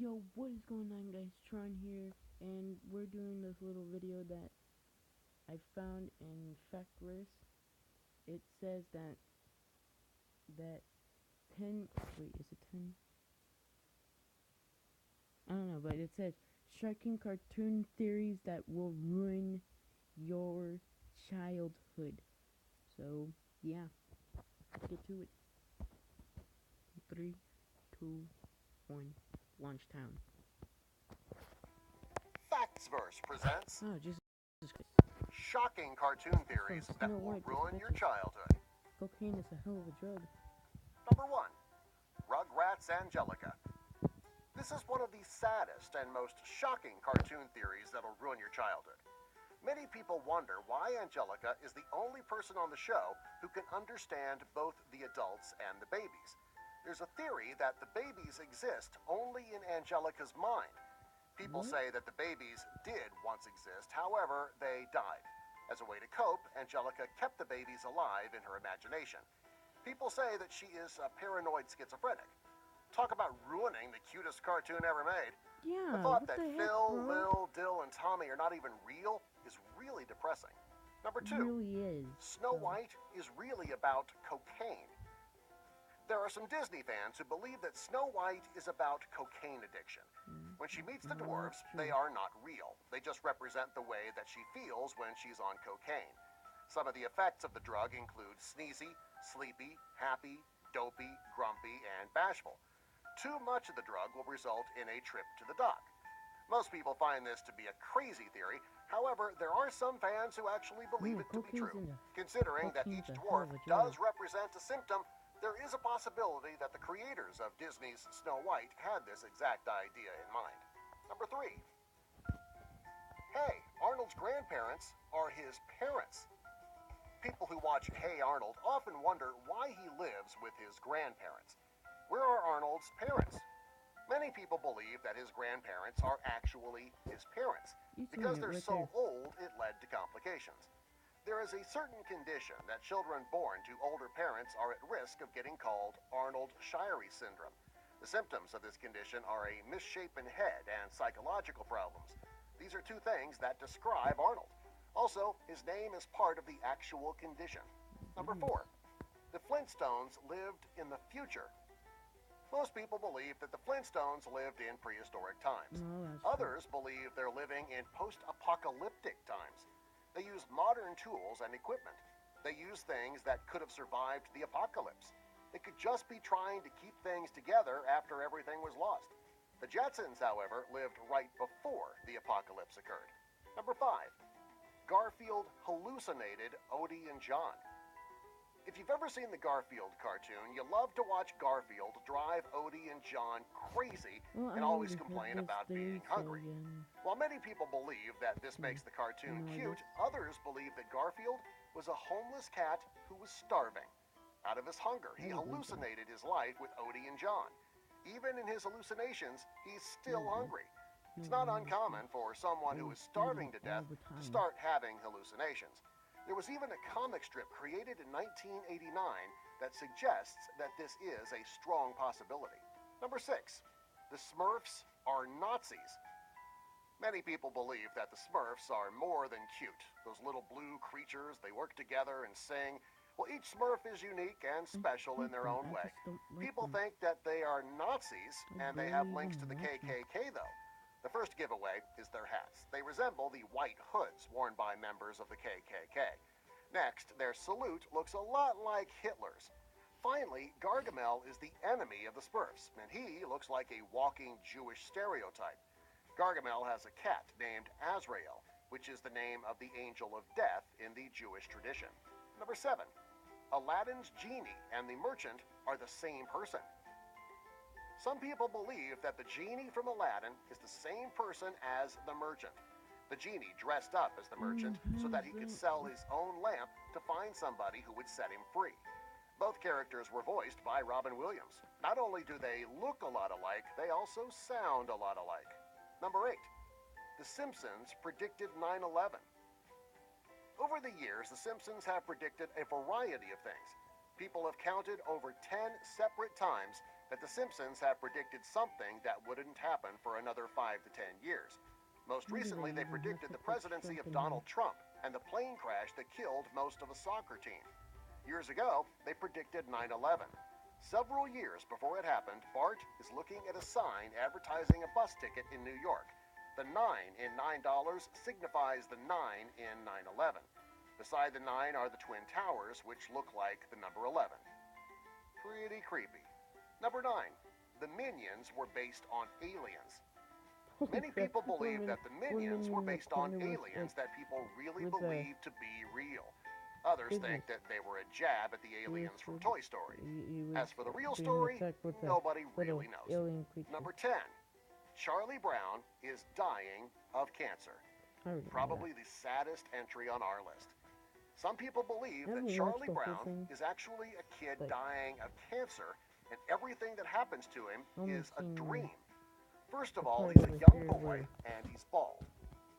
Yo, what is going on, guys? Tron here, and we're doing this little video that I found in Factverse. It says that 10. Wait, is it 10? I don't know, but it says striking cartoon theories that will ruin your childhood. So yeah, let's get to it. 3, 2, 1, launch town. Factsverse presents Oh, Jesus Christ! shocking cartoon theories From that Snow will White ruin your perspective, childhood. cocaine is a hell of a drug. Number 1. Rugrats Angelica. This is one of the saddest and most shocking cartoon theories that'll ruin your childhood. Many people wonder why Angelica is the only person on the show who can understand both the adults and the babies. There's a theory that the babies exist only in Angelica's mind. People What? say that the babies did once exist, however, they died. As a way to cope, Angelica kept the babies alive in her imagination. People say that she is a paranoid schizophrenic. Talk about ruining the cutest cartoon ever made. The Yeah, thought what that the heck, Phil, bro? Lil, Dill, and Tommy are not even real is really depressing. Number 2. Really is. Snow White is really about cocaine. There are some Disney fans who believe that Snow White is about cocaine addiction. When she meets the dwarves, they are not real. They just represent the way that she feels when she's on cocaine. Some of the effects of the drug include sneezy, sleepy, happy, dopey, grumpy, and bashful. Too much of the drug will result in a trip to the doc. Most people find this to be a crazy theory. However, there are some fans who actually believe it to be true. Considering that each dwarf does represent a symptom, there is a possibility that the creators of Disney's Snow White had this exact idea in mind. Number 3. Hey, Arnold's grandparents are his parents. People who watch Hey Arnold often wonder why he lives with his grandparents. Where are Arnold's parents? Many people believe that his grandparents are actually his parents. Because they're so old, it led to complications. There is a certain condition that children born to older parents are at risk of getting called Arnold-Chiari syndrome. The symptoms of this condition are a misshapen head and psychological problems. These are two things that describe Arnold. Also, his name is part of the actual condition. Number 4. The Flintstones lived in the future. Most people believe that the Flintstones lived in prehistoric times. Others believe they're living in post-apocalyptic times. They use modern tools and equipment. They use things that could have survived the apocalypse. They could just be trying to keep things together after everything was lost. The Jetsons, however, lived right before the apocalypse occurred. Number 5. Garfield hallucinated Odie and John. If you've ever seen the Garfield cartoon, you love to watch Garfield drive Odie and John crazy and always complain about being hungry. While many people believe that this makes the cartoon cute, others believe that Garfield was a homeless cat who was starving. Out of his hunger, he hallucinated his life with Odie and John. Even in his hallucinations, he's still hungry. It's not uncommon for someone who is starving to death to start having hallucinations. There was even a comic strip created in 1989 that suggests that this is a strong possibility. Number 6. The Smurfs are Nazis. Many people believe that the Smurfs are more than cute. Those little blue creatures, they work together and sing. Well, each Smurf is unique and special in their own way. People think that they are Nazis, and they have links to the KKK, though. The first giveaway is their hats. They resemble the white hoods worn by members of the KKK. Next, their salute looks a lot like Hitler's. Finally, Gargamel is the enemy of the Smurfs, and he looks like a walking Jewish stereotype. Gargamel has a cat named Azrael, which is the name of the angel of death in the Jewish tradition. Number 7. Aladdin's genie and the merchant are the same person. Some people believe that the genie from Aladdin is the same person as the merchant. The genie dressed up as the merchant so that he could sell his own lamp to find somebody who would set him free. Both characters were voiced by Robin Williams. Not only do they look a lot alike, they also sound a lot alike. Number 8. The Simpsons predicted 9/11. Over the years, the Simpsons have predicted a variety of things. People have counted over 10 separate times that The Simpsons have predicted something that wouldn't happen for another 5 to 10 years. Most How did I recently, they even have predicted to the put presidency shrimp of in Donald Trump and the plane crash that killed most of a soccer team. Years ago, they predicted 9/11. Several years before it happened, Bart is looking at a sign advertising a bus ticket in New York. The 9 in $9 signifies the 9 in 9/11. Beside the 9 are the Twin Towers, which look like the number 11. Pretty creepy. Number 9. The Minions were based on aliens. Holy Many crap, people believe that the Minions were Minion based on kinda was aliens that people really with believe to be real. Others goodness. think that they were a jab at the aliens from Toy Story. He was As for the real being story, attacked with nobody a really knows. alien creature. Number 10. Charlie Brown is dying of cancer. I already know Probably the saddest entry on our list. Some people believe I that haven't watched Charlie the whole Brown thing, is actually a kid but dying of cancer, and everything that happens to him only is a seen dream. First of the all, part he's a over young here boy where and he's bald.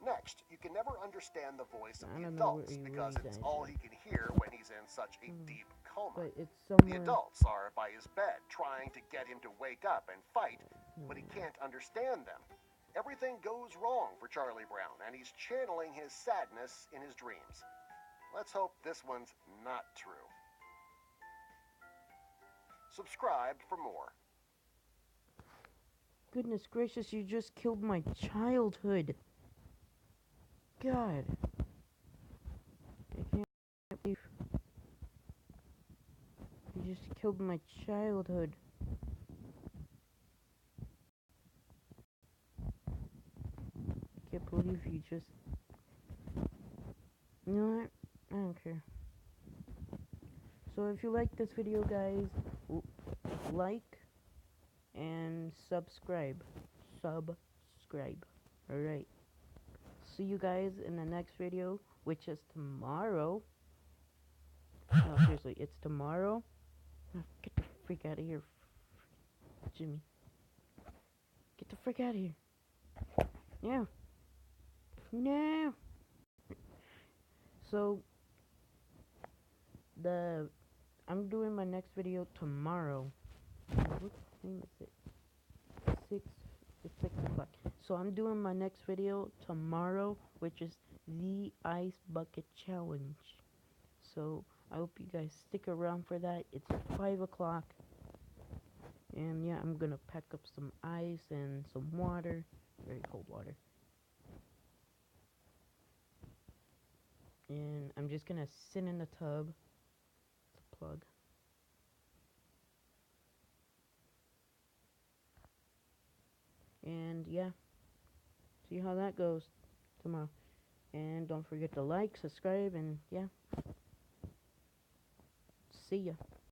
Next, you can never understand the voice of I the don't know where adults he because really it's died all at. he can hear when he's in such a deep coma. But it's The somewhere. adults are by his bed trying to get him to wake up and fight, but he can't understand them. Everything goes wrong for Charlie Brown, and he's channeling his sadness in his dreams. Let's hope this one's not true. Subscribe for more. Goodness gracious, you just killed my childhood. God. I can't believe you just killed my childhood. I can't believe you just... You know what? I don't care. So if you like this video, guys, like and subscribe. Subscribe. Alright. See you guys in the next video, which is tomorrow. No, seriously, it's tomorrow. Oh, get the freak out of here, Jimmy. Get the freak out of here. Yeah. No. So, I'm doing my next video tomorrow. What time is it? It's 6 o'clock. So I'm doing my next video tomorrow, which is the Ice Bucket Challenge. So I hope you guys stick around for that. It's 5 o'clock. And yeah, I'm gonna pack up some ice and some water. Very cold water. And I'm just gonna sit in the tub. It's a plug. And yeah, see how that goes tomorrow. And don't forget to like, subscribe, and yeah. See ya.